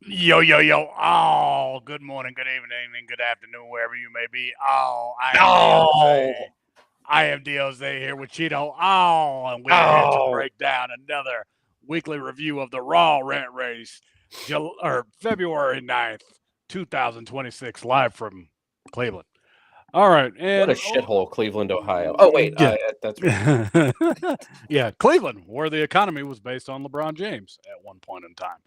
Yo, yo, yo. Oh, good morning, good evening, and good afternoon, wherever you may be. Oh, I am Oh, DOZ. I am DOZ here with Cheeto. Oh, and we are here to oh, break down another weekly review of the Raw Rant Race, February 9th, 2026, live from Cleveland. All right. what a And shithole, Cleveland, Ohio. Oh, wait, that's right. yeah. Yeah, Cleveland, where the economy was based on LeBron James at one point in time.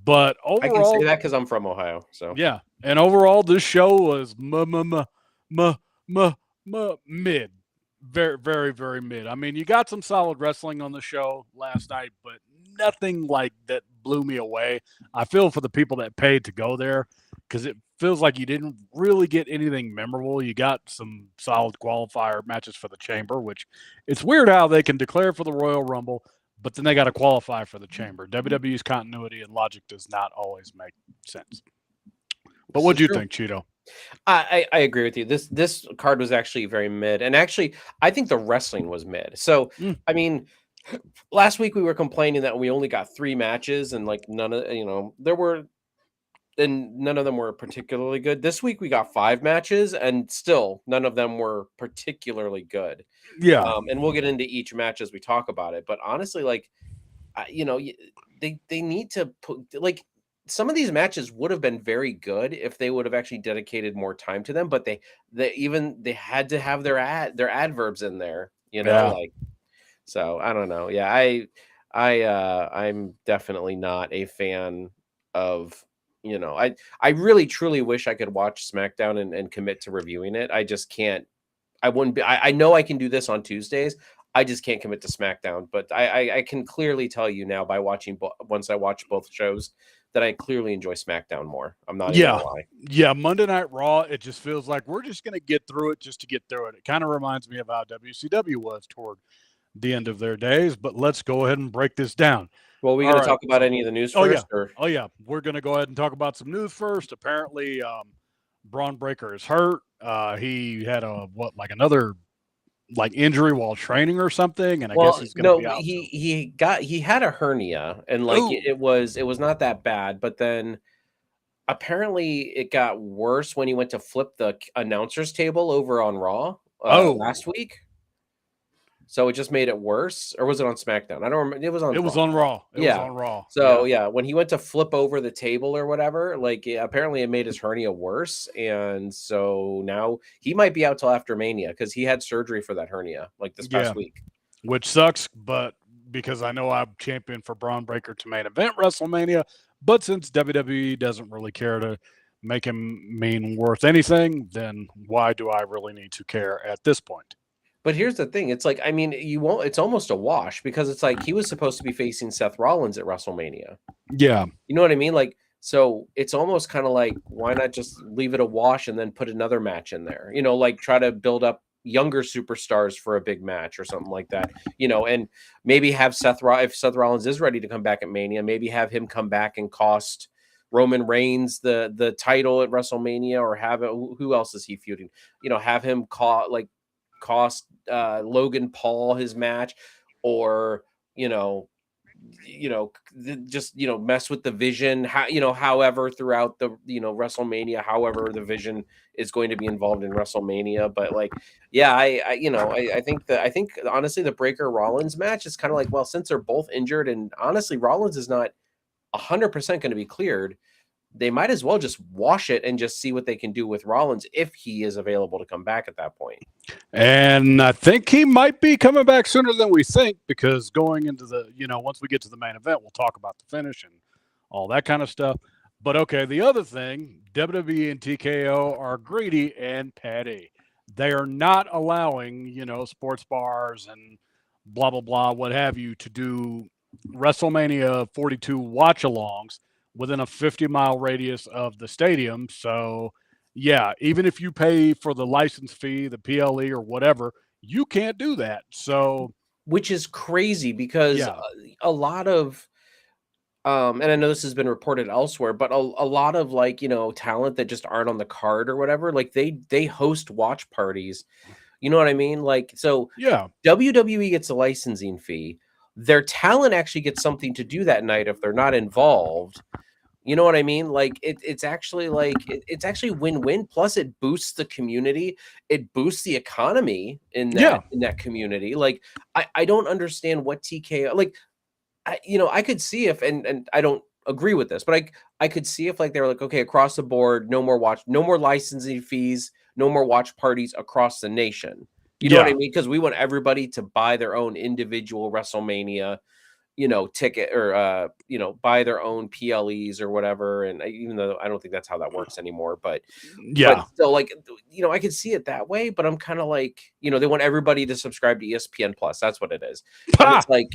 But I can say overall, that because I'm from Ohio. So yeah, and overall, this show was m mid, very very mid. I mean, you got some solid wrestling on the show last night, but nothing like that blew me away. I feel for the people that paid to go there because it feels like you didn't really get anything memorable. You got some solid qualifier matches for the chamber, which it's weird how they can declare for the Royal Rumble, but then they got to qualify for the chamber. WWE's continuity and logic does not always make sense. But this what is do you true. think, Cheeto? I agree with you. This card was actually very mid, and actually, I think the wrestling was mid. So Mm, I mean, last week we were complaining that we only got 3 matches, and like none of there were. And none of them were particularly good. This week we got 5 matches, and still none of them were particularly good. yeah, And we'll get into each match as we talk about it. But honestly, like they need to put like some of these matches would have been very good if they would have actually dedicated more time to them. But they had to have their adverbs in there. yeah, Like so. I don't know. Yeah, I'm definitely not a fan of. I really truly wish I could watch SmackDown and commit to reviewing it. I just can't. I wouldn't be. I know I can do this on Tuesdays. I just can't commit to SmackDown. But I can clearly tell you now by watching once I watch both shows that I clearly enjoy SmackDown more. I'm not even yeah, gonna lie. yeah. Monday Night Raw, it just feels like we're just going to get through it just to get through it. It kind of reminds me of how WCW was toward the end of their days. But let's go ahead and break this down. Well, we All gonna right. talk about So, any of the news oh, yeah. first, or Oh, yeah. We're going to go ahead and talk about some news first. Apparently, Braun Breaker is hurt. He had like another like injury while training or something. And I guess well, he's going to no, be out till. he had a hernia, and like Oh, it was not that bad, but then apparently it got worse when he went to flip the announcers table over on Raw oh, last week. So it just made it worse, or was it on SmackDown? I don't remember. It was on it was Raw. on Raw. It was Yeah. on Raw. So Yeah. yeah, when he went to flip over the table or whatever, like apparently it made his hernia worse, and so now he might be out till after Mania because he had surgery for that hernia like this Yeah. past week. Which sucks, but because I know I'm champion for Braun Breaker to main event WrestleMania, but since WWE doesn't really care to make him mean worth anything, then why do I really need to care at this point? But here's the thing: it's like I mean, you won't. It's almost a wash because it's like he was supposed to be facing Seth Rollins at WrestleMania. Yeah. You know what I mean? Like, so it's almost kind of like, why not just leave it a wash and then put another match in there? Like try to build up younger superstars for a big match or something like that. And maybe have if Seth Rollins is ready to come back at Mania, maybe have him come back and cost Roman Reigns the title at WrestleMania, or have it, who else is he feuding? Have him cost Logan Paul his match, or you know just mess with the vision, however throughout the WrestleMania, however the vision is going to be involved in WrestleMania. But like, yeah, I think honestly the Breaker Rollins match is kind of like, well, since they're both injured, and honestly Rollins is not 100% going to be cleared, they might as well just wash it and just see what they can do with Rollins if he is available to come back at that point. And I think he might be coming back sooner than we think because going into once we get to the main event, we'll talk about the finish and all that kind of stuff. But okay, the other thing, WWE and TKO are greedy and petty. They are not allowing, sports bars and blah, blah, blah, what have you, to do WrestleMania 42 watch alongs within a 50-mile radius of the stadium. So, yeah, even if you pay for the license fee, the PLE or whatever, you can't do that. So, Which is crazy because yeah, a lot of and I know this has been reported elsewhere, but a lot of like, talent that just aren't on the card or whatever, like they host watch parties. You know what I mean? Like, so yeah, WWE gets a licensing fee. Their talent actually gets something to do that night if they're not involved. You know what I mean? Like it's actually it's actually win-win. Plus, it boosts the community. It boosts the economy Yeah. in that community. Like I don't understand what TKO like. I could see if and I don't agree with this, but I could see if like they were like, okay, across the board, no more licensing fees, no more watch parties across the nation. You know what I Yeah. mean? Because we want everybody to buy their own individual WrestleMania, ticket or buy their own PLEs or whatever. And even though I don't think that's how that works anymore, but Yeah. still, like, I could see it that way. But I'm kind of like, they want everybody to subscribe to ESPN Plus. That's what it is. And Ha! it's like,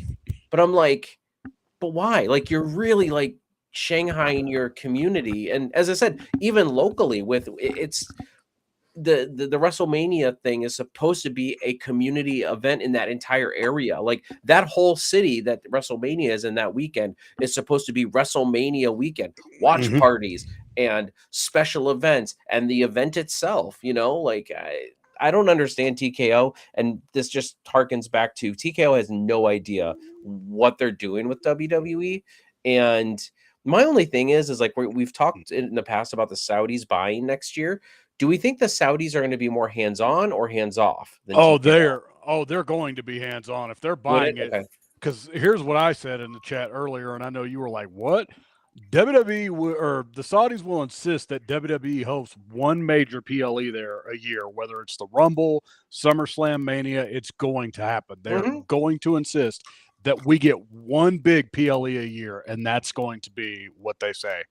but I'm like, but why? Like, you're really like Shanghaiing your community. And as I said, even locally it's the WrestleMania thing is supposed to be a community event in that entire area. Like that whole city that WrestleMania is in that weekend is supposed to be WrestleMania weekend, watch Mhm. parties and special events and the event itself, like I don't understand TKO, and this just harkens back to TKO has no idea what they're doing with WWE. And my only thing is like we've talked in the past about the Saudis buying next year. Do we think the Saudis are going to be more hands-on or hands-off than TKO? They're going to be hands on if they're Would it? buying it. Okay. Because here's what I said in the chat earlier, and I know you were like, "What?" WWE or the Saudis will insist that WWE hosts one major PLE there a year, whether it's the Rumble, SummerSlam, Mania. It's going to happen. They're Mhm. going to insist that we get one big PLE a year, and that's going to be what they say.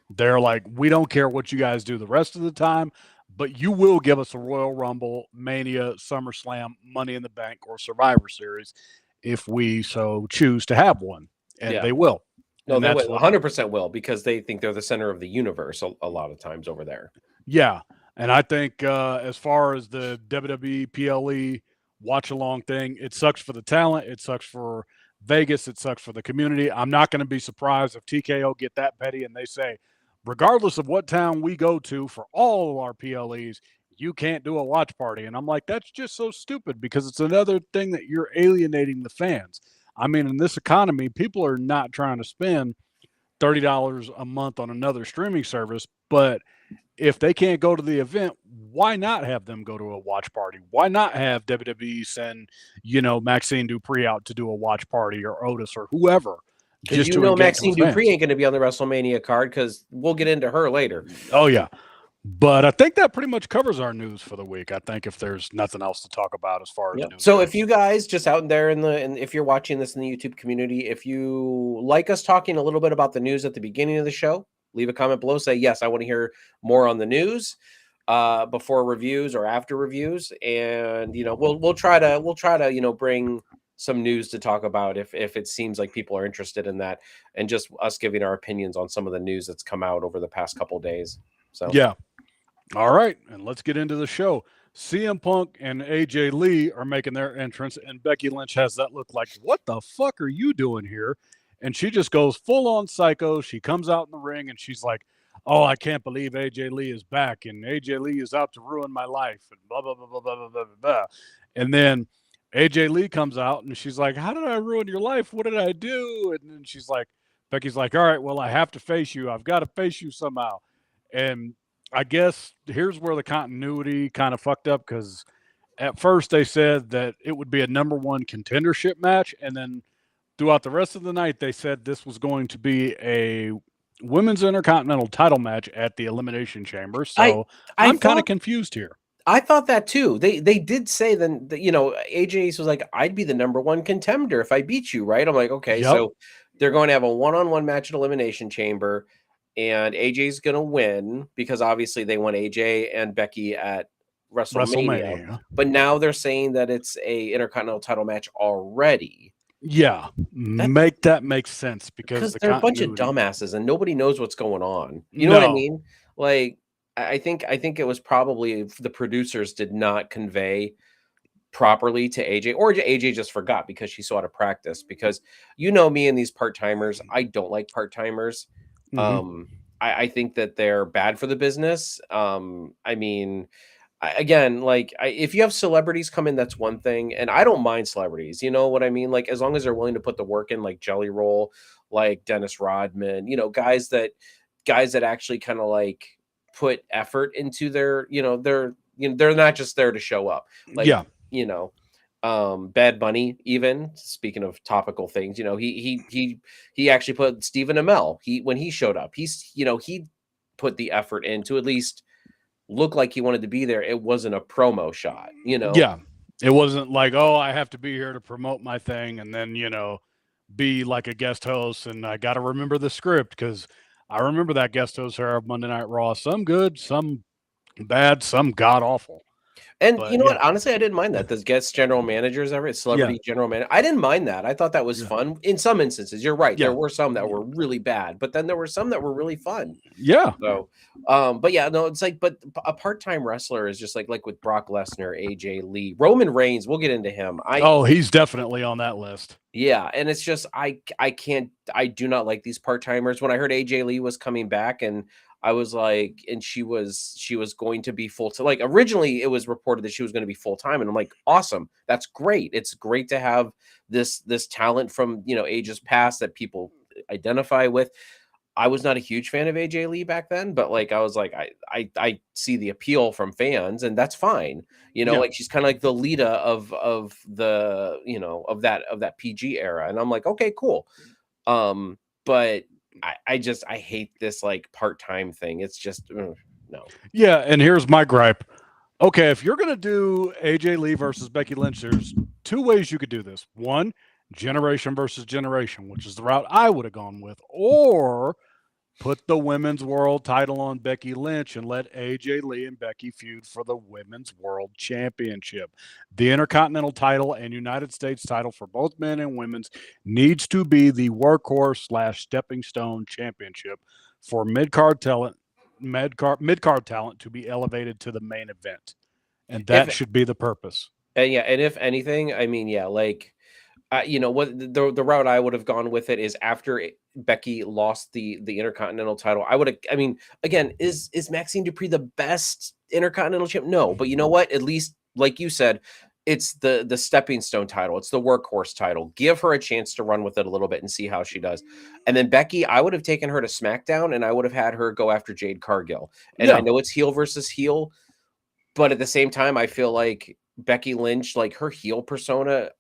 They're like, we don't care what you guys do the rest of the time, but you will give us a Royal Rumble, Mania, SummerSlam, Money in the Bank, or Survivor Series if we so choose to have one. And Yeah. they will. No, And they that's will. what, 100% will, because they think they're the center of the universe a lot of times over there. yeah. And I think as far as the WWE PLE watch along thing, it sucks for the talent. It sucks for Vegas. It sucks for the community. I'm not going to be surprised if TKO get that petty and they say, regardless of what town we go to for all of our PLEs, you can't do a watch party. And I'm like, that's just so stupid because it's another thing that you're alienating the fans. I mean, in this economy, people are not trying to spend $30 a month on another streaming service, but if they can't go to the event, why not have them go to a watch party? Why not have WWE send, Maxine Dupree out to do a watch party or Otis or whoever Because just to engage Maxine with Dupree fans? ain't going to be on the WrestleMania card, because we'll get into her later. Oh, yeah. But I think that pretty much covers our news for the week. I think if there's nothing else to talk about as far as Yep. news So if goes. you guys just out there and if you're watching this in the YouTube community, if you like us talking a little bit about the news at the beginning of the show, leave a comment below. Say, yes, I want to hear more on the news before reviews or after reviews. And we'll try to bring some news to talk about if it seems like people are interested in that, and just us giving our opinions on some of the news that's come out over the past couple days. So Yeah. All right. And let's get into the show. CM Punk and AJ Lee are making their entrance, and Becky Lynch has that look like, what the fuck are you doing here? And she just goes full on psycho. She comes out in the ring and she's like, oh, I can't believe AJ Lee is back, and AJ Lee is out to ruin my life, and blah, blah, blah, blah, blah, blah, blah, blah. And then AJ Lee comes out and she's like, how did I ruin your life? What did I do? And then she's like, Becky's like, all right, well, I have to face you. I've got to face you somehow. And I guess here's where the continuity kind of fucked up, because at first they said that it would be a number one contendership match, and then throughout the rest of the night they said this was going to be a women's intercontinental title match at the Elimination Chamber. I So I I'm kind of thought confused here. I thought that too. They did say then that, AJ was like, I'd be the number one contender if I beat you, right? I'm like, okay, Yep. so they're going to have a one-on-one match at Elimination Chamber, and AJ's going to win because obviously they want AJ and Becky at WrestleMania. WrestleMania. But now they're saying that it's a Intercontinental title match already. Yeah. That Make that make sense because because the they're a bunch of continuity. dumbasses and nobody knows what's going on. You know what I No. mean? Like, I think it was probably the producers did not convey properly to AJ, or AJ just forgot because she saw to practice. Because me and these part-timers, I don't like part-timers. Mhm. I think that they're bad for the business. I mean, again, like if you have celebrities come in, that's one thing, and I don't mind celebrities. You know what I mean? Like as long as they're willing to put the work in, like Jelly Roll, like Dennis Rodman, guys that guys that actually kind of like put effort into their, they're not just there to show up. Like, Yeah. you know, Bad Bunny, even speaking of topical things, he actually put Stephen Amell. When he showed up, he put the effort in to at least look like he wanted to be there. It wasn't a promo shot, Yeah. It wasn't like, oh, I have to be here to promote my thing and then, be like a guest host and I got to remember the script because I remember that guest host here of Monday Night Raw. Some good, some bad, some god awful. And you But know yeah, what? Honestly, I didn't mind that. Those guest general managers, yeah, celebrity general manager. I didn't mind that. I thought that was yeah, fun in some instances. You're right. There yeah, were some that were really bad, but then there were some that were really fun. yeah. So, but yeah, no, it's like, but a part-time wrestler is just like with Brock Lesnar, AJ Lee, Roman Reigns. We'll get into him. Oh, he's definitely on that list. Yeah, and it's just I can't, I do not like these part-timers. When I heard AJ Lee was coming back and I was like, and she was going to be full time. Like originally it was reported that she was going to be full time and I'm like, awesome. That's great. It's great to have this talent from, ages past that people identify with. I was not a huge fan of AJ Lee back then, but like I was like, I see the appeal from fans, and that's fine. Yeah, Like she's kind of like the Lita of the of that PG era, and I'm like, okay, cool. But I hate this like part time thing. It's just no. yeah. And here's my gripe. Okay, if you're gonna do AJ Lee versus Becky Lynch, there's two ways you could do this. One, generation versus generation, which is the route I would have gone with, or put the women's world title on Becky Lynch and let AJ Lee and Becky feud for the women's world championship. The Intercontinental title and United States title for both men and women's needs to be the workhorse / stepping stone championship for mid-card talent, mid-card talent to be elevated to the main event. And If that should be the purpose. and yeah, and if anything, I mean, yeah, like what the route I would have gone with it is after Becky lost the Intercontinental title. I would have. I mean, again, is Maxine Dupree the best Intercontinental champ? No, but you know what? At least, like you said, it's the stepping stone title. It's the workhorse title. Give her a chance to run with it a little bit and see how she does. And then Becky, I would have taken her to SmackDown and I would have had her go after Jade Cargill. And I Yeah. know it's heel versus heel, but at the same time, I feel like Becky Lynch, like her heel persona,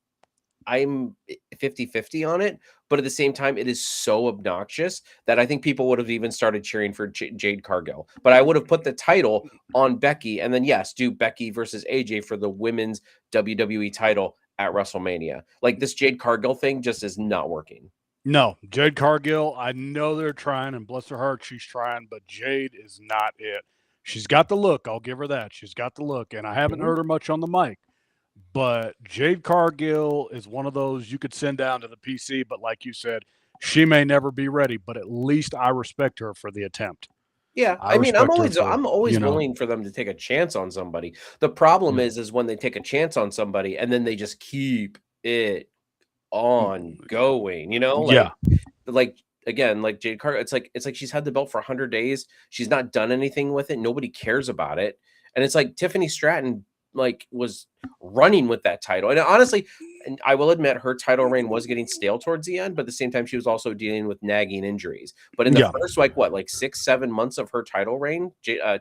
I'm 50-50 on it, but at the same time, it is so obnoxious that I think people would have even started cheering for Jade Cargill. But I would have put the title on Becky, and then yes, do Becky versus AJ for the women's WWE title at WrestleMania. Like this Jade Cargill thing just is not working. No, Jade Cargill, I know they're trying, and bless her heart, she's trying, but Jade is not it. She's got the look. I'll give her that. She's got the look, and I haven't Mhm. heard her much on the mic. But Jade Cargill is one of those you could send down to the PC, but like you said, she may never be ready, but at least I respect her for the attempt. Yeah, I I mean, I'm respect her always for, I'm always willing for them to take a chance on somebody. The problem is when they take a chance on somebody and then they just keep it on going, yeah, like again, like Jade Cargill, it's like she's had the belt for 100 days. She's not done anything with it. Nobody cares about it. And it's like Tiffany Stratton like was running with that title. And honestly, and I will admit her title reign was getting stale towards the end, but at the same time she was also dealing with nagging injuries. But in the yeah. first like 6-7 months of her title reign,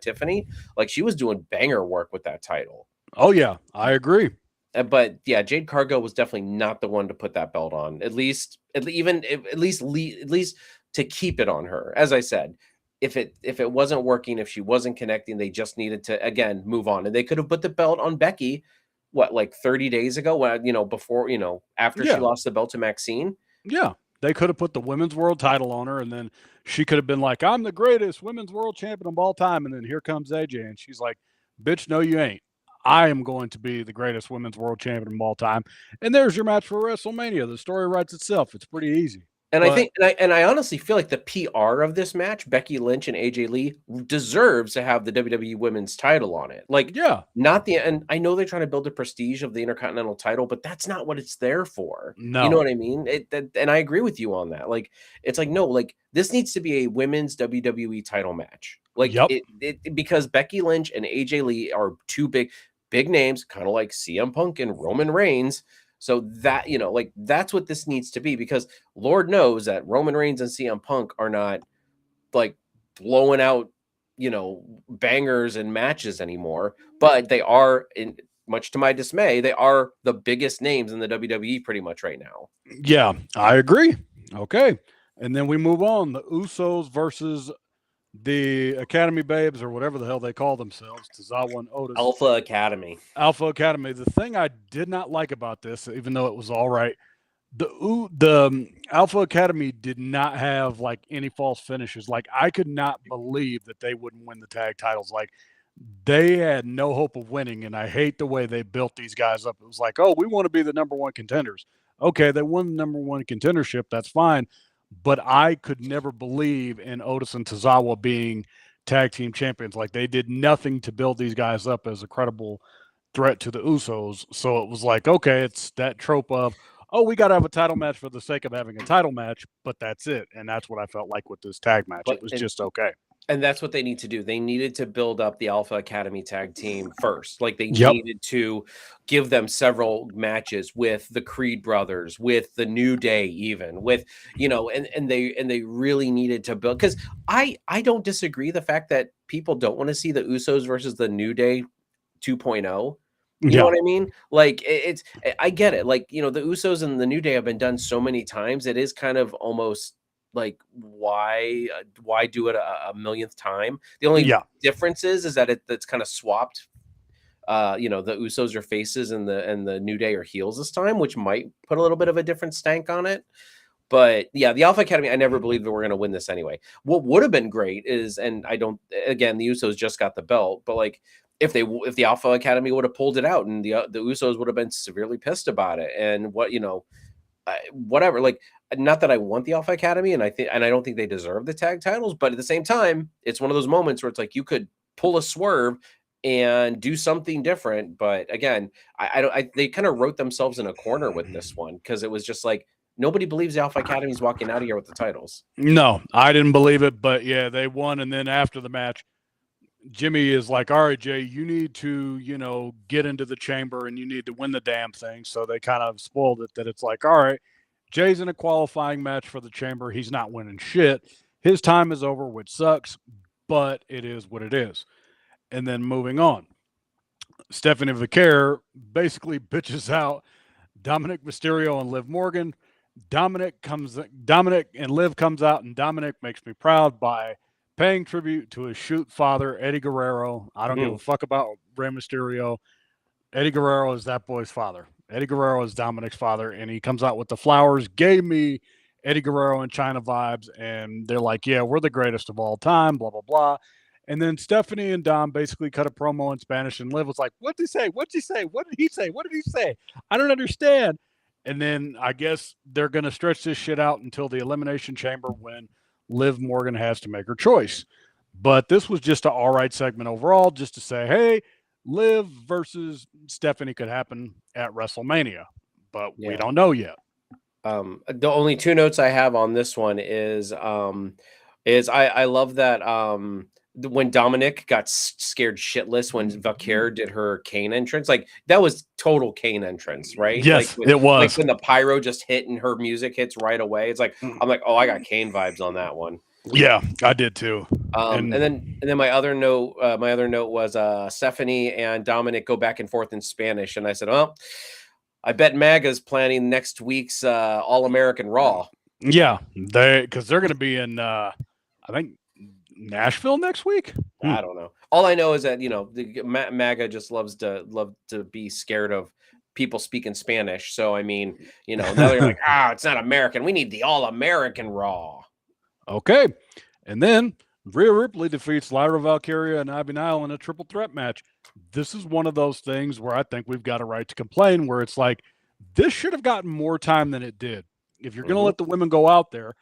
Tiffany, like she was doing banger work with that title. Oh, yeah, I agree. But yeah, Jade Cargill was definitely not the one to put that belt on. At least to keep it on her. As I said, if it wasn't working, if she wasn't connecting, they just needed to again move on. And they could have put the belt on Becky, what, like 30 days ago, when before, after she Yeah, lost the belt to Maxine. yeah. They could have put the women's world title on her, and then she could have been like, I'm the greatest women's world champion of all time. And then here comes AJ, and she's like, bitch, no, you ain't. I am going to be the greatest women's world champion of all time. And there's your match for WrestleMania. The story writes itself. It's pretty easy. And I But think, and I honestly feel like the PR of this match, Becky Lynch and AJ Lee, deserves to have the WWE Women's title on it. Like, yeah, and I know they're trying to build the prestige of the Intercontinental title, but that's not what it's there for. You know no, what I mean? And I agree with you on that. Like, it's like, no, like this needs to be a women's WWE title match. Like yep, because Becky Lynch and AJ Lee are two big names, kind of like CM Punk and Roman Reigns. So that, like that's what this needs to be, because Lord knows that Roman Reigns and CM Punk are not like blowing out, bangers and matches anymore, but they are, in much to my dismay, they are the biggest names in the WWE pretty much right now. Yeah, I agree. Okay. And then we move on. The Usos versus the Academy Babes, or whatever the hell they call themselves, Tozawa and Otis. Alpha Academy. Alpha Academy. The thing I did not like about this, even though it was all right, the Alpha Academy did not have like any false finishes. Like I could not believe that they wouldn't win the tag titles. Like they had no hope of winning, and I hate the way they built these guys up. It was like, oh, we want to be the number one contenders. Okay, they won the number one contendership. That's fine, but I could never believe in Otis and Tozawa being tag team champions. Like they did nothing to build these guys up as a credible threat to the Usos. So it was like, okay, it's that trope of, oh, we got to have a title match for the sake of having a title match, but that's it. And that's what I felt like with this tag match. It was just okay. And that's what they need to do. They needed to build up the Alpha Academy tag team first. Like they Yep. needed to give them several matches with the Creed brothers, with the New Day, even with, and they really needed to build, because I don't disagree the fact that people don't want to see the Usos versus the New Day 2.0. You know what I mean? Like I get it. Like, the Usos and the New Day have been done so many times. It is kind of almost like, why do it a millionth time? The only difference is that it's kind of swapped. The Usos are faces and the New Day are heels this time, which might put a little bit of a different stank on it. But yeah, the Alpha Academy, I never believed that we're going to win this anyway. What would have been great is, and the Usos just got the belt, but like, if the Alpha Academy would have pulled it out, and the Usos would have been severely pissed about it, and whatever. Like, not that I want the Alpha Academy, and I don't think they deserve the tag titles, but at the same time, it's one of those moments where it's like you could pull a swerve and do something different. But again, they kind of wrote themselves in a corner with this one, because it was just like, nobody believes the Alpha Academy is walking out of here with the titles. No, I didn't believe it, but yeah, they won. And then after the match, Jimmy is like, all right, Jay, you need to, get into the chamber and you need to win the damn thing. So they kind of spoiled it that it's like, all right, Jay's in a qualifying match for the chamber. He's not winning shit. His time is over, which sucks, but it is what it is. And then moving on, Stephanie Vaquer basically bitches out Dominic Mysterio and Liv Morgan. Dominic and Liv comes out, and Dominic makes me proud by paying tribute to his shoot father, Eddie Guerrero. I don't give a fuck about Rey Mysterio. Eddie Guerrero is that boy's father. Eddie Guerrero is Dominic's father, and he comes out with the flowers, gave me Eddie Guerrero and China vibes, and they're like, yeah, we're the greatest of all time, blah, blah, blah. And then Stephanie and Dom basically cut a promo in Spanish, and Liv was like, what did he say? What did he say? What did he say? What did he say? I don't understand. And then I guess they're going to stretch this shit out until the Elimination Chamber, when Liv Morgan has to make her choice. But this was just an all right segment overall, just to say, hey, Liv versus Stephanie could happen at WrestleMania, but we don't know yet. The only two notes I have on this one is I love that when Dominic got scared shitless when Vaquer did her Kane entrance, like that was total Kane entrance, right? Yes, like it was. Like when the pyro just hit and her music hits right away. It's like, I'm like, oh, I got Kane vibes on that one. Yeah, I did too. And then my other note was Stephanie and Dominic go back and forth in Spanish, and I said, well, I bet MAGA's planning next week's All-American Raw. Yeah, because they're going to be in, I think, Nashville next week. I don't know. All I know is that the MAGA just loves to be scared of people speaking Spanish. So I mean, now they're like, it's not American. We need the All-American Raw. Okay, and then Rhea Ripley defeats Lyra Valkyria and Ivy Nile in a triple threat match. This is one of those things where I think we've got a right to complain, where it's like, this should have gotten more time than it did. If you're going to let the women go out there,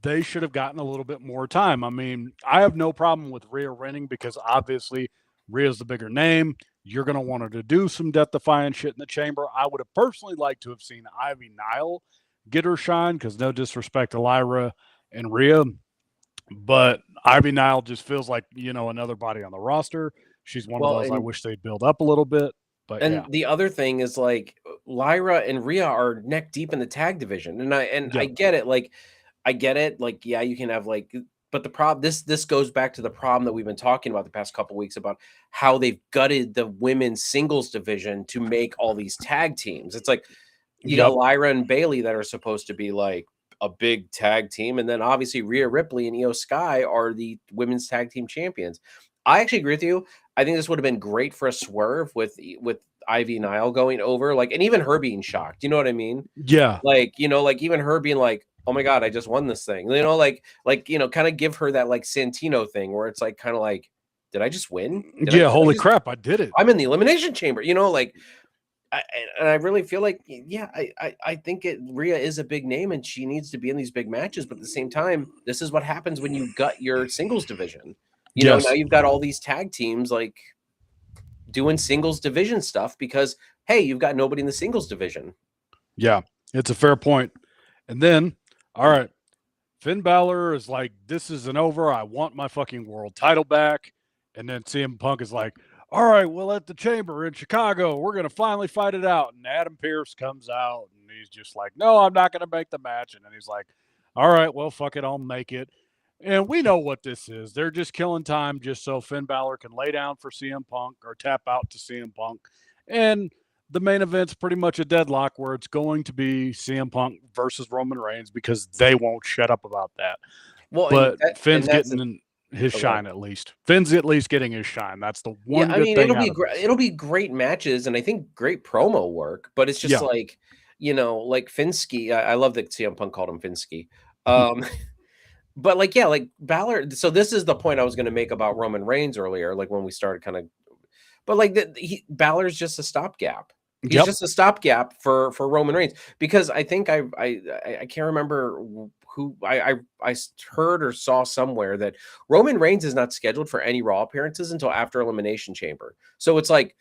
they should have gotten a little bit more time. I mean, I have no problem with Rhea winning, because obviously Rhea's the bigger name. You're going to want her to do some death-defying shit in the chamber. I would have personally liked to have seen Ivy Nile get her shine, because no disrespect to Lyra and Rhea, but Ivy Nile just feels like, another body on the roster. She's one of those I wish they'd build up a little bit. But the other thing is, like, Lyra and Rhea are neck deep in the tag division. And I get it. Like, I get it. Like, yeah, you can have like But the problem, this goes back to the problem that we've been talking about the past couple weeks about how they've gutted the women's singles division to make all these tag teams. It's like you got Yep. Lyra and Bailey that are supposed to be like a big tag team, and then obviously Rhea Ripley and Io Sky are the women's tag team champions. I actually agree with you. I think this would have been great for a swerve with Ivy Nile going over, like, and even her being shocked. You know what I mean? Yeah. Like, like even her being like, "Oh my god, I just won this thing." Like kind of give her that like Santino thing where it's like kind of like, "Did I just win? Yeah. Holy crap! I did it. I'm in the elimination chamber." Like and I really feel like, yeah, I think Rhea is a big name and she needs to be in these big matches. But at the same time, this is what happens when you gut your singles division. Now Yes. you've got all these tag teams like doing singles division stuff because, hey, you've got nobody in the singles division. Yeah, it's a fair point. And then, all right, Finn Balor is like, this isn't over. I want my fucking world title back. And then CM Punk is like, all right, well, at the Chamber in Chicago, we're going to finally fight it out. And Adam Pearce comes out and he's just like, no, I'm not going to make the match. And then he's like, all right, well, fuck it, I'll make it. And we know what this is. They're just killing time just so Finn Balor can lay down for CM Punk or tap out to CM Punk. And the main event's pretty much a deadlock where it's going to be CM Punk versus Roman Reigns because they won't shut up about that. Well, but Finn's getting his shine at least. Finn's at least getting his shine. That's the one good thing. It'll be great matches and I think great promo work, but it's just like, like Finsky. I love that CM Punk called him Finsky. But like, yeah, like Balor. So this is the point I was going to make about Roman Reigns earlier, like when we started kind of, but like Balor's just a stopgap. He's just a stopgap for Roman Reigns because I think I can't remember who I heard or saw somewhere that Roman Reigns is not scheduled for any Raw appearances until after Elimination Chamber. So it's like,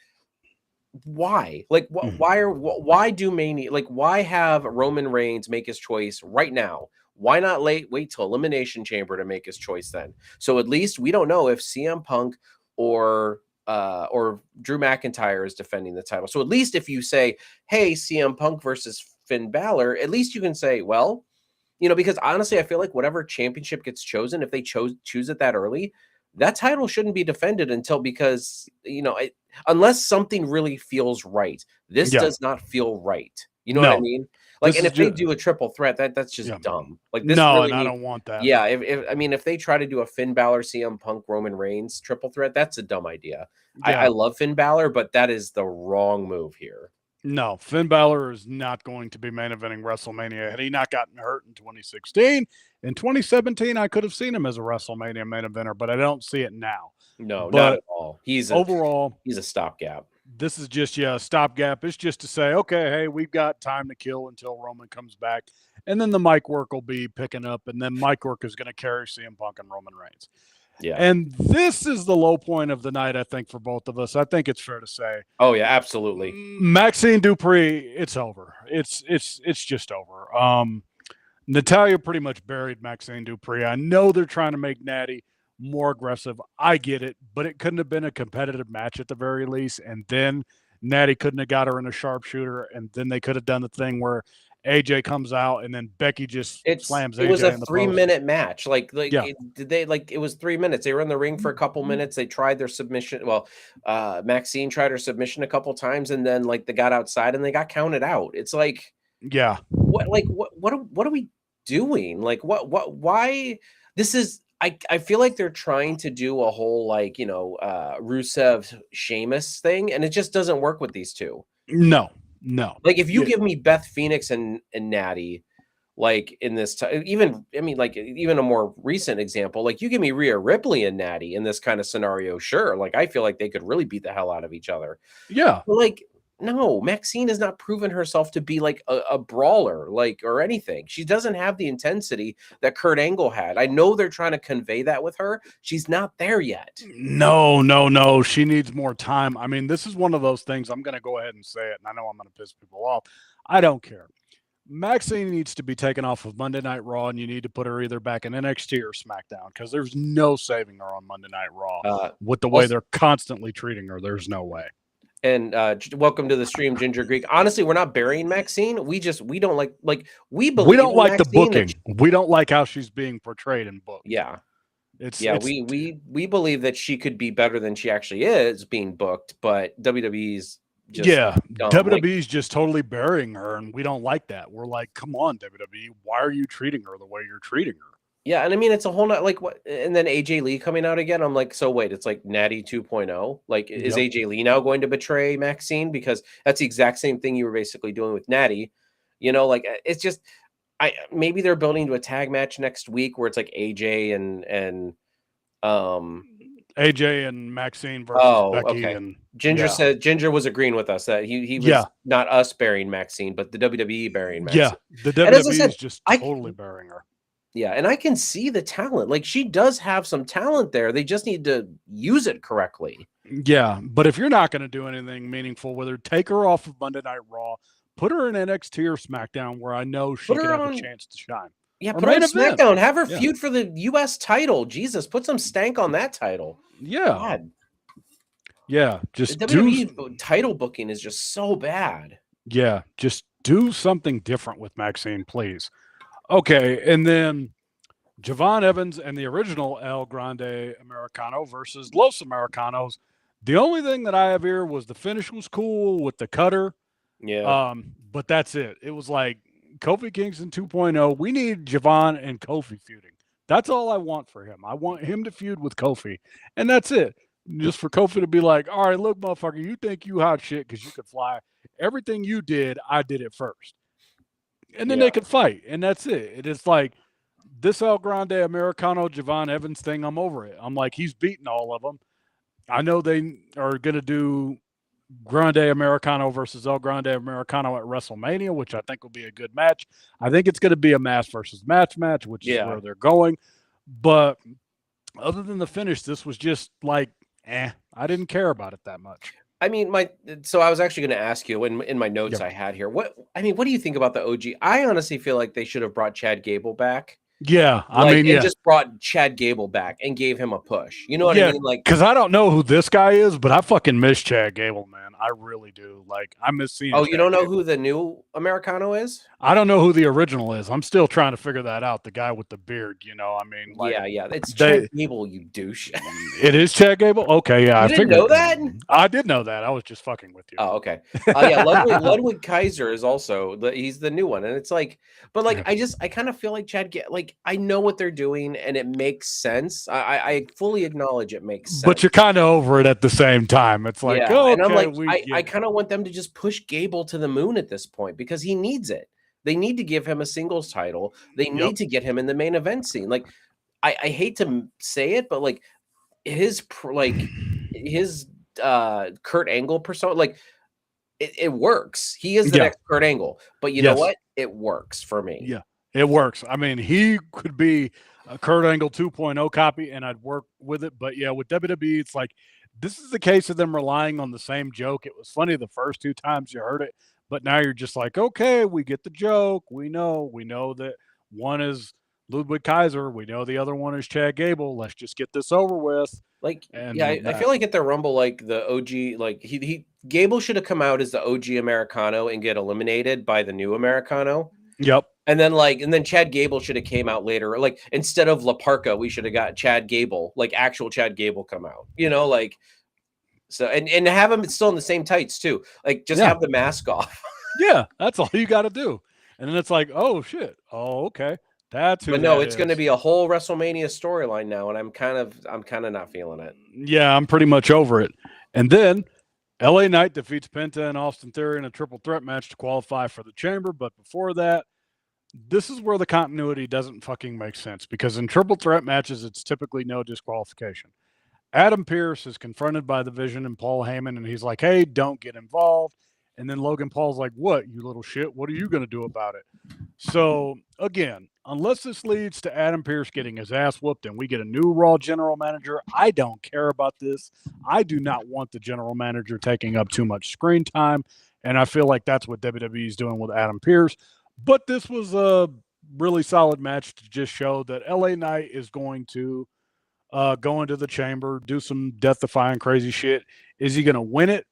why? Like, why do Mania? Like, why have Roman Reigns make his choice right now? Why not wait till Elimination Chamber to make his choice then? So at least we don't know if CM Punk or Drew McIntyre is defending the title. So at least if you say, hey, CM Punk versus Finn Balor, at least you can say, well, because honestly, I feel like whatever championship gets chosen, if they choose it that early, that title shouldn't be defended because, unless something really feels right. This does not feel right. You know what I mean? Like, and if they do a triple threat, that's just dumb. Like, this really I don't want that. Yeah, if they try to do a Finn Balor, CM Punk, Roman Reigns triple threat, that's a dumb idea. I love Finn Balor, but that is the wrong move here. No, Finn Balor is not going to be main eventing WrestleMania. Had he not gotten hurt in 2016, in 2017, I could have seen him as a WrestleMania main eventer, but I don't see it now. No, not at all. He's a stopgap. This is just a stopgap. It's just to say, okay, hey, we've got time to kill until Roman comes back, and then the mic work will be picking up, and then mic work is going to carry CM Punk and Roman Reigns. Yeah, and this is the low point of the night, I think, for both of us. I think it's fair to say. Oh yeah, absolutely. Maxine Dupree, it's over. It's just over. Natalya pretty much buried Maxine Dupree. I know they're trying to make Natty more aggressive. I get it, but it couldn't have been a competitive match at the very least. And then Natty couldn't have got her in a sharpshooter, and then they could have done the thing where AJ comes out and then Becky just slams AJ. It was a in the 3-minute match. It was 3 minutes. They were in the ring for a couple minutes. They tried their submission. Well, Maxine tried her submission a couple times, and then they got outside and they got counted out. It's like, what are we doing? Like, why? This is. I feel like they're trying to do a whole Rusev Sheamus thing, and it just doesn't work with these two. No. Like, if you give me Beth Phoenix and Natty, like in this even a more recent example, like you give me Rhea Ripley and Natty in this kind of scenario, sure. Like, I feel like they could really beat the hell out of each other. Yeah. But no, Maxine has not proven herself to be like a brawler, or anything. She doesn't have the intensity that Kurt Angle had. I know they're trying to convey that with her. She's not there yet. No. She needs more time. I mean, this is one of those things. I'm going to go ahead and say it, and I know I'm going to piss people off. I don't care. Maxine needs to be taken off of Monday Night Raw, and you need to put her either back in NXT or SmackDown, because there's no saving her on Monday Night Raw. With the way they're constantly treating her, there's no way. And welcome to the stream, Ginger Greek. Honestly, we're not burying Maxine. We don't like we believe we don't like Maxine the booking. We don't like how she's being portrayed in book. Yeah. Yeah, we believe that she could be better than she actually is being booked, but WWE's just dumb. Like, WWE's just totally burying her, and we don't like that. We're like, come on, WWE, why are you treating her the way you're treating her? yeah, and I mean it's a whole not like what, and then AJ Lee coming out again. I'm like, so wait, it's like Natty 2.0. Like, is Yep. AJ Lee now going to betray Maxine? Because that's the exact same thing you were basically doing with Natty. Like it's just maybe they're building to a tag match next week where it's like AJ and AJ and Maxine versus Becky, okay. and Ginger said Ginger was agreeing with us that he was not us burying Maxine, but the WWE burying Maxine. Yeah, the And as I WWE said, is just totally burying her. Yeah, and I can see the talent. Like, she does have some talent there. They just need to use it correctly. Yeah, but if you're not going to do anything meaningful with her, take her off of Monday Night Raw, put her in NXT or SmackDown where I know she could have a chance to shine. Yeah, Or put her on main event. SmackDown. Have her feud for the U.S. title. Jesus, put some stank on that title. Yeah. God. Yeah, just The WWE title booking is just so bad. Yeah, just do something different with Maxine, please. Okay, and then Javon Evans and the original El Grande Americano versus Los Americanos. The only thing that I have here was the finish was cool with the cutter. Yeah. But that's it. It was like Kofi Kingston 2.0. We need Javon and Kofi feuding. That's all I want for him. I want him to feud with Kofi, and that's it. Just for Kofi to be like, all right, look, motherfucker, you think you hot shit because you could fly. Everything you did, I did it first. And then they could fight, and that's it. It is like this El Grande Americano Javon Evans thing, I'm over it. I'm like, he's beaten all of them. I know they are going to do Grande Americano versus El Grande Americano at WrestleMania, which I think will be a good match. I think it's going to be a mass versus match, which is where they're going. But other than the finish, this was just like, I didn't care about it that much. I mean, so I was actually going to ask you in my notes I had here. What do you think about the OG? I honestly feel like they should have brought Chad Gable back. Yeah, I mean, just brought Chad Gable back and gave him a push. You know what I mean? Like, because I don't know who this guy is, but I fucking miss Chad Gable, man. I really do. Like, I miss seeing. Oh, you don't know who the new Americano is? I don't know who the original is. I'm still trying to figure that out. The guy with the beard, I mean, like, yeah, it's Chad Gable, you douche. It is Chad Gable. Okay, yeah, I didn't know that. I did know that. I was just fucking with you. Oh, okay. Yeah, Ludwig Kaiser is also he's the new one, and it's like, but like, I kind of feel like like, I know what they're doing, and it makes sense. I fully acknowledge it makes sense. But you're kind of over it at the same time. It's like, and I'm like, I kind of want them to just push Gable to the moon at this point because he needs it. They need to give him a singles title. They need to get him in the main event scene. Like, I hate to say it, but like his Kurt Angle persona, like it works. He is the next Kurt Angle, but you know what? It works for me. Yeah, it works. I mean, he could be a Kurt Angle 2.0 copy, and I'd work with it. But yeah, with WWE, it's like this is the case of them relying on the same joke. It was funny the first two times you heard it, but now you're just like, okay, we get the joke. We know that one is Ludwig Kaiser. We know the other one is Chad Gable. Let's just get this over with. Like, I feel like at the Rumble, like the OG, like Gable should have come out as the OG Americano and get eliminated by the new Americano. Yep. And then Chad Gable should have came out later. Like, instead of La Parka, we should have got Chad Gable, like actual Chad Gable come out, like, so, and have him still in the same tights too. Like, just have the mask off. Yeah. That's all you got to do. And then it's like, oh shit. Oh, okay. That's who. But no, it's going to be a whole WrestleMania storyline now, and I'm kind of not feeling it. Yeah, I'm pretty much over it. And then LA Knight defeats Penta and Austin Theory in a triple threat match to qualify for the Chamber. But before that, this is where the continuity doesn't fucking make sense, because in triple threat matches, it's typically no disqualification. Adam Pearce is confronted by the Vision and Paul Heyman, and he's like, hey, don't get involved. And then Logan Paul's like, what, you little shit? What are you going to do about it? So, again, unless this leads to Adam Pearce getting his ass whooped and we get a new Raw general manager, I don't care about this. I do not want the general manager taking up too much screen time, and I feel like that's what WWE is doing with Adam Pearce. But this was a really solid match to just show that LA Knight is going to go into the Chamber, do some death-defying crazy shit. Is he going to win it?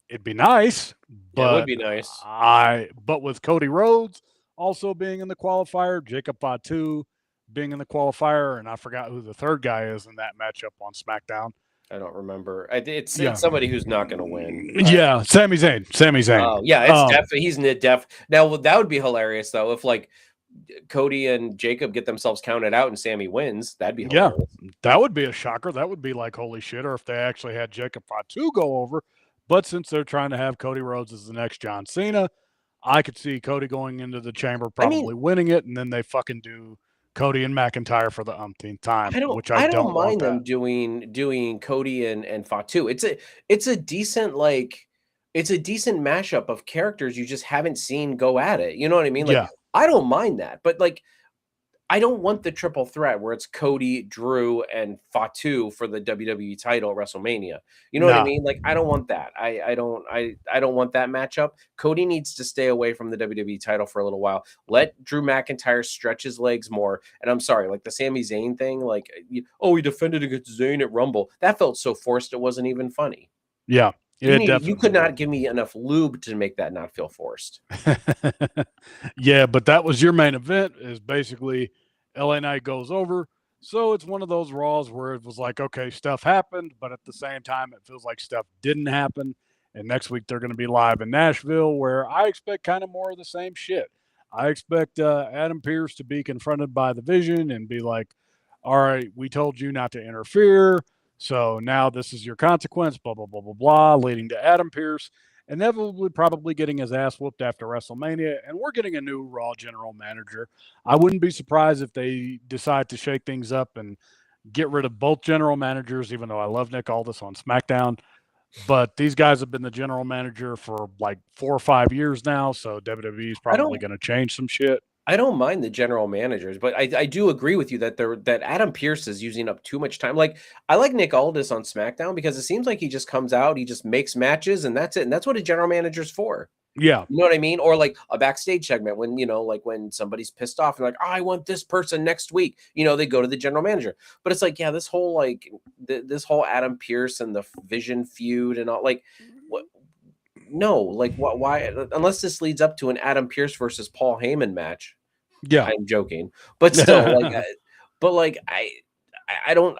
It'd be nice. But it would be nice. But with Cody Rhodes also being in the qualifier, Jacob Fatu being in the qualifier, and I forgot who the third guy is in that matchup on SmackDown. I don't remember. It's Yeah, somebody who's not going to win. yeah, Sami Zayn. Sami Zayn. Oh yeah, it's definitely he's def. Now that would be hilarious though if like Cody and Jacob get themselves counted out and Sammy wins. That'd be Yeah, hilarious. that would be a shocker. That would be like holy shit. Or if they actually had Jacob Fatu go over, but since they're trying to have Cody Rhodes as the next John Cena, I could see Cody going into the chamber, probably winning it, and then they fucking do Cody and McIntyre for the umpteenth time, which I don't want mind that. them doing Cody and Fatu. It's a decent it's a decent mashup of characters you just haven't seen go at it. You know what I mean? Like Yeah, I don't mind that, but like I don't want the triple threat where it's Cody, Drew, and Fatu for the WWE title at WrestleMania. You know what I nah, mean? Like I don't want that. I don't want that matchup. Cody needs to stay away from the WWE title for a little while. Let Drew McIntyre stretch his legs more. And I'm sorry, like the Sami Zayn thing, like he defended against Zayn at Rumble. That felt so forced it wasn't even funny. yeah, You could not give me enough lube to make that not feel forced. Yeah, but that was your main event. Is basically LA Knight goes over. So it's one of those Raws where it was like, okay, stuff happened, but at the same time, it feels like stuff didn't happen. And next week they're going to be live in Nashville, where I expect kind of more of the same shit. I expect Adam Pearce to be confronted by the Vision and be like, "All right, we told you not to interfere, so now this is your consequence." Blah blah blah blah blah, leading to Adam Pearce inevitably probably getting his ass whooped after WrestleMania, and we're getting a new Raw general manager. I wouldn't be surprised if they decide to shake things up and get rid of both general managers, even though I love Nick Aldis on SmackDown. But these guys have been the general manager for like 4 or 5 years now, so WWE is probably going to change some shit. I don't mind the general managers, but I do agree with you that that Adam Pearce is using up too much time. Like I like Nick Aldis on SmackDown because it seems like he just comes out, he just makes matches, and that's it. And that's what a general manager's for. Yeah. You know what I mean? Or like a backstage segment when, like when somebody's pissed off and like, oh, I want this person next week, they go to the general manager. But it's like, yeah, this whole like this whole Adam Pearce and the Vision feud and all like what. No, like why unless this leads up to an Adam Pearce versus Paul Heyman match. Yeah. I'm joking, but still, like, but like I don't,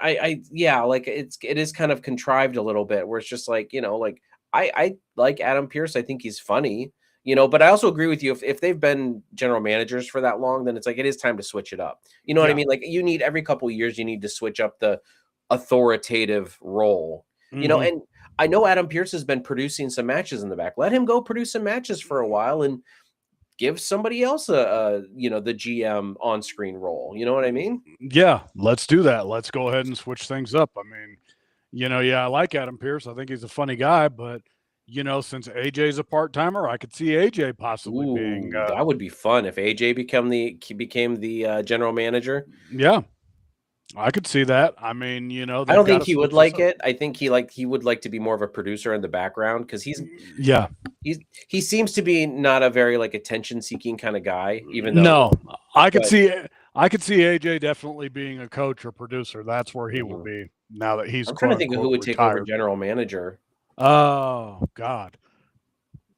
yeah, like it is kind of contrived a little bit where it's just like, like I like Adam Pearce. I think he's funny, but I also agree with you. If they've been general managers for that long, then it's like, it is time to switch it up. You know what I mean? Like you need every couple of years, you need to switch up the authoritative role, and I know Adam Pearce has been producing some matches in the back. Let him go produce some matches for a while and give somebody else the GM on-screen role. You know what I mean? Yeah, let's do that. Let's go ahead and switch things up. I mean, yeah, I like Adam Pearce. I think he's a funny guy, but since AJ's a part-timer, I could see AJ possibly being that would be fun if AJ became the general manager. Yeah. I could see that. I mean, I don't think he would like it. I think he would like to be more of a producer in the background because he seems to be not a very like attention seeking kind of guy. Even though I could see AJ definitely being a coach or producer. That's where he will be now that he's. I'm trying to think of who would take over general manager. Oh God.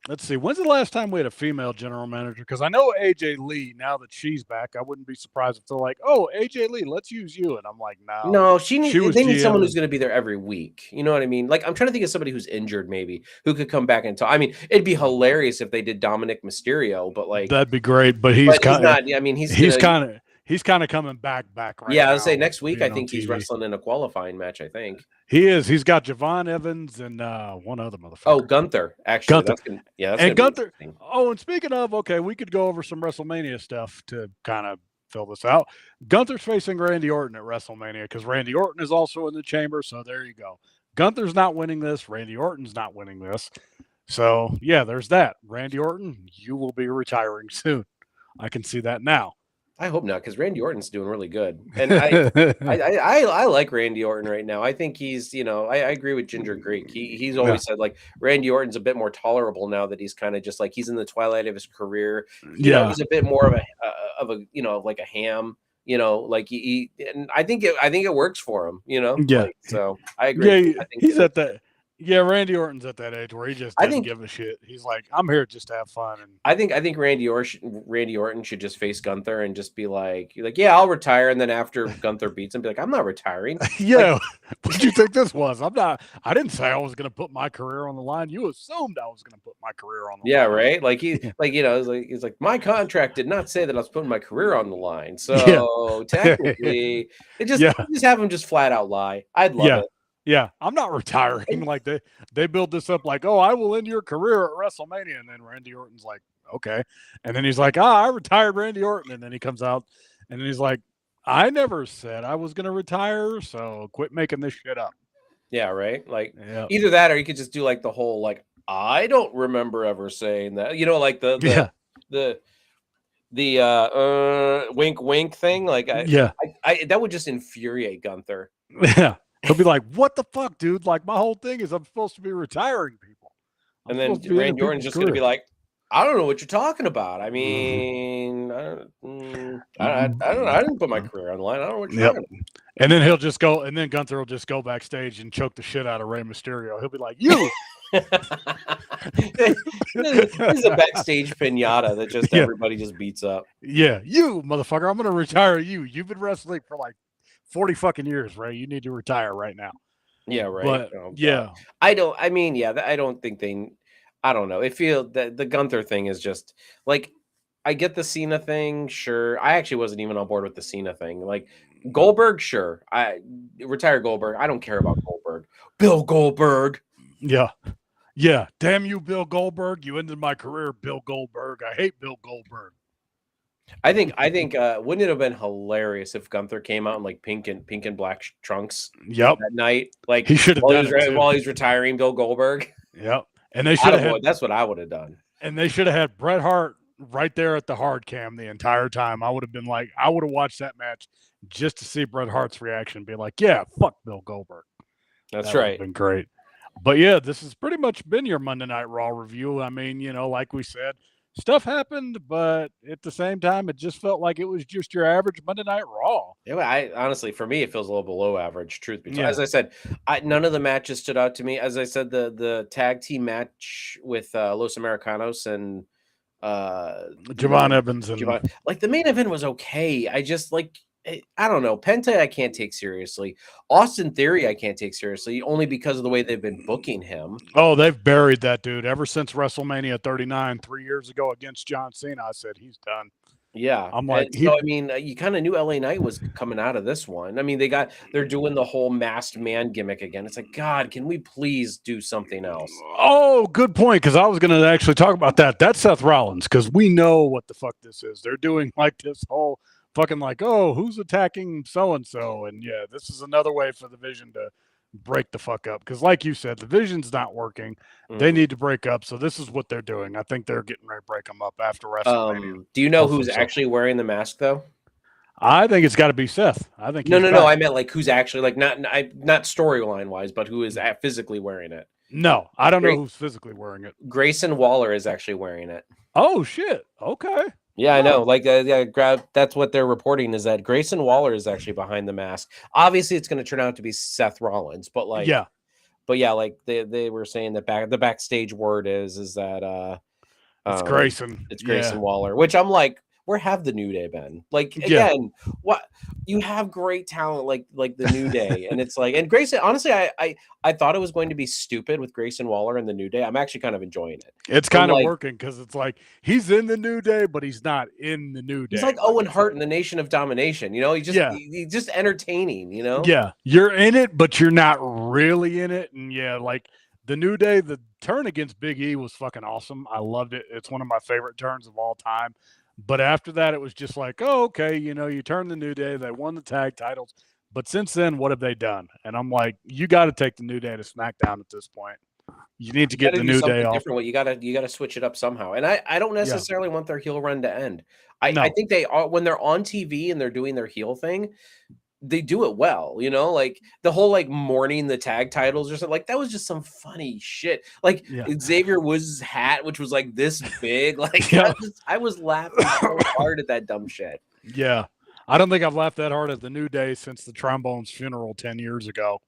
Let's see. When's the last time we had a female general manager? Because I know AJ Lee. Now that she's back, I wouldn't be surprised if they're like, "Oh, AJ Lee, let's use you." And I'm like, "No, they need someone who's going to be there every week." You know what I mean? Like, I'm trying to think of somebody who's injured, maybe who could come back and talk. I mean, it'd be hilarious if they did Dominic Mysterio, but like that'd be great. But he's kind of not. I mean, he's kind of coming back right yeah, now. I would say next week. I think he's wrestling in a qualifying match. I think he is. He's got Javon Evans and one other motherfucker. Oh, Gunther. Actually, Gunther. That's Gunther. Oh, and speaking of, okay, we could go over some WrestleMania stuff to kind of fill this out. Gunther's facing Randy Orton at WrestleMania because Randy Orton is also in the chamber. So there you go. Gunther's not winning this. Randy Orton's not winning this. So yeah, there's that. Randy Orton, you will be retiring soon. I can see that now. I hope not, because Randy Orton's doing really good, and I like Randy Orton right now. I think he's, I agree with Ginger Greek. He's always said like Randy Orton's a bit more tolerable now that he's kind of just like he's in the twilight of his career. He's a bit more of a like a ham. Like he and I think it works for him. Yeah. so I agree. Yeah, he's at that. Yeah, Randy Orton's at that age where he just I doesn't think give a shit. He's like, I'm here just to have fun. And I think Randy Orton should just face Gunther and just be like, yeah, I'll retire. And then after Gunther beats him, be like, I'm not retiring. Like, yeah, what do you think this was? I'm not. I didn't say I was going to put my career on the line. You assumed I was going to put my career on the yeah, line. right. Like he's like, my contract did not say that I was putting my career on the line. Yeah, So yeah, technically, yeah, just have him just flat out lie. I'd love yeah. it. Yeah, I'm not retiring. And Like they build this up like, oh, I will end your career at WrestleMania, and then Randy Orton's like, okay, and then he's like, I retired Randy Orton, and then he comes out, and then he's like, I never said I was gonna retire, so quit making this shit up. yeah, right. Like Yeah, either that or you could just do like the whole like I don't remember ever saying that. Like yeah, the wink wink thing. Like yeah, I that would just infuriate Gunther. yeah. He'll be like, what the fuck, dude? Like my whole thing is I'm supposed to be retiring people. I'm And then supposed to be ending Randy Orton's people's just going to be career. like, I don't know what you're talking about. I Mhm. mean, I don't know. I didn't put my career on the line. I don't know what you're Yep. talking about. And then he'll just go, and then Gunther will just go backstage and choke the shit out of Rey Mysterio. He'll be like, you. This is a backstage pinata that just Yeah. everybody just beats up. Yeah, you motherfucker. I'm gonna retire you. You've been wrestling for like 40 fucking years, Ray. You need to retire right now. Yeah, right. But Oh, God. yeah, I don't think I don't know. I feel that the Gunther thing is just like, I get the Cena thing. Sure. I actually wasn't even on board with the Cena thing. Like Goldberg, sure. I retire Goldberg. I don't care about Goldberg. Bill Goldberg. yeah, yeah. Damn you, Bill Goldberg. You ended my career, Bill Goldberg. I hate Bill Goldberg. I think wouldn't it have been hilarious if Gunther came out in like pink and black trunks Yep. that night, like He should have done it too. while he's retiring Bill Goldberg. Yep. And they should have had, That's what I would have done. and they should have had Bret Hart right there at the hard cam the entire time. I would have been like, I would have watched that match just to see Bret Hart's reaction, be like, yeah, fuck Bill Goldberg. That's That would have right. been great. But yeah, this has pretty much been your Monday Night Raw review. I mean, like we said, stuff happened, but at the same time, it just felt like it was just your average Monday Night Raw. Yeah, I honestly, for me, it feels a little below average. Truth be told, Yeah. as I said, none of the matches stood out to me. As I said, the tag team match with Los Americanos and Javon Evans and like the main event was okay. I just like. I don't know. Penta, I can't take seriously. Austin Theory, I can't take seriously, only because of the way they've been booking him. Oh, they've buried that dude ever since WrestleMania 39 3 years ago against John Cena. I said he's done. Yeah, I'm like, so I mean, you kind of knew LA Knight was coming out of this one. I mean, they're doing the whole masked man gimmick again. It's like, God, can we please do something else? Oh, good point. Because I was going to actually talk about that. That's Seth Rollins. Because we know what the fuck this is. They're doing like this whole fucking like, oh, who's attacking so and so, and yeah, this is another way for the Vision to break the fuck up. Because like you said, the Vision's not working. They need to break up. So this is what they're doing. I think they're getting ready to break them up after WrestleMania. Do you know who's actually wearing the mask though? I think it's got to be Seth. I think no. I meant like who's actually like not storyline wise, but who is physically wearing it. No, I don't know who's physically wearing it. Grayson Waller is actually wearing it. Oh shit! Okay. Yeah, I know. Like, that's what they're reporting is that Grayson Waller is actually behind the mask. Obviously, it's going to turn out to be Seth Rollins, but like, yeah, like they were saying that the backstage word is that it's Grayson. It's Grayson Waller, which I'm like, where have the New Day been? Like again, what you have great talent like the New Day, and it's like, and Grayson. Honestly, I thought it was going to be stupid with Grayson Waller and the New Day. I'm actually kind of enjoying it. It's kind of working because it's like he's in the New Day, but he's not in the New Day. He's like Owen Hart in the Nation of Domination. He's just entertaining. Yeah, you're in it, but you're not really in it. And yeah, like the New Day, the turn against Big E was fucking awesome. I loved it. It's one of my favorite turns of all time. But after that, it was just like, oh, okay, you turn the New Day. They won the tag titles. But since then, what have they done? And I'm like, you got to take the New Day to SmackDown at this point. You need to get the New Day off. Different. You gotta switch it up somehow. And I don't necessarily want their heel run to end. I think they are, when they're on TV and they're doing their heel thing, they do it well, like the whole like mourning the tag titles or something, like that was just some funny shit. Like Xavier Woods' hat, which was like this big, like I was laughing so hard at that dumb shit. Yeah, I don't think I've laughed that hard at the New Day since the Trombone's funeral 10 years ago,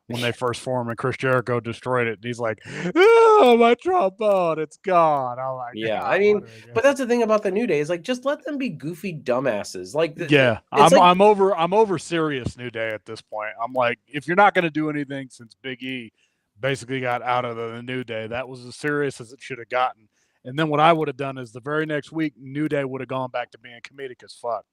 when they first formed and Chris Jericho destroyed it. He's like, "Oh, my trombone, it's gone." Oh my Yeah, I god, what mean, are we gonna but that's the thing about the New Day is like just let them be goofy dumbasses. Like Yeah, it's like I'm over serious New Day at this point. I'm like, if you're not going to do anything since Big E basically got out of the New Day, that was as serious as it should have gotten. And then what I would have done is the very next week, New Day would have gone back to being comedic as fuck.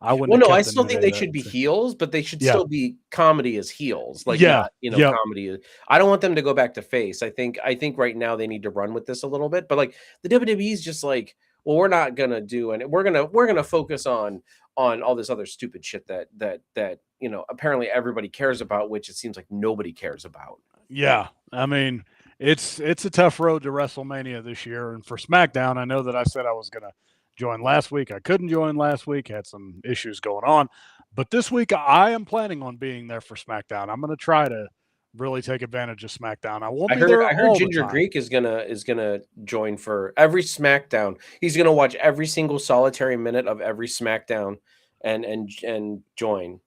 I wouldn't well, have no, I kept the still New think Day they that. should be heels, but they should Yeah, still be comedy as heels, like yeah, not, you know, yep, comedy. I don't want them to go back to face. I think right now they need to run with this a little bit, but like the WWE is just like, well, we're not gonna do it. We're gonna focus on all this other stupid shit that you know apparently everybody cares about, which it seems like nobody cares about. yeah. I mean, it's a tough road to WrestleMania this year, and for SmackDown, I know that I said I was gonna join last week. I couldn't join last week; had some issues going on. But this week, I am planning on being there for SmackDown. I'm gonna try to really take advantage of SmackDown. I won't I be heard there I heard all the Ginger time. Greek is gonna join for every SmackDown. He's gonna watch every single solitary minute of every SmackDown and join.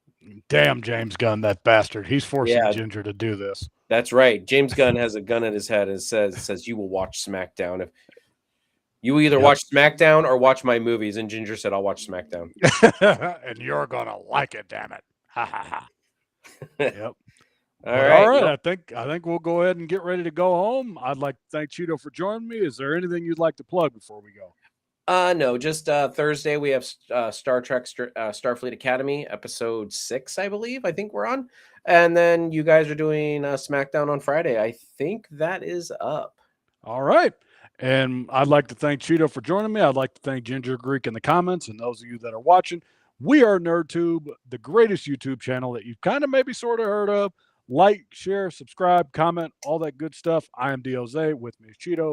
Damn, James Gunn, that bastard! He's forcing Yeah, Ginger to do this. that's right. James Gunn has a gun at his head and says you will watch SmackDown. If you either Yep, watch SmackDown or watch my movies, and Ginger said I'll watch SmackDown. and you're gonna like it. Damn it! Ha ha ha. Yep. All But all right. right, No, I think we'll go ahead and get ready to go home. I'd like to thank Cheeto for joining me. Is there anything you'd like to plug before we go? no, just Thursday we have Star Trek Starfleet Academy episode 6, I believe. I think we're on, and then you guys are doing SmackDown on Friday. I think that is up. All right. And I'd like to thank Cheeto for joining me. I'd like to thank Ginger Greek in the comments and those of you that are watching. We are NerdTube, the greatest YouTube channel that you've kind of maybe sort of heard of. Like, share, subscribe, comment, all that good stuff. I am DOZ. With me is Cheeto.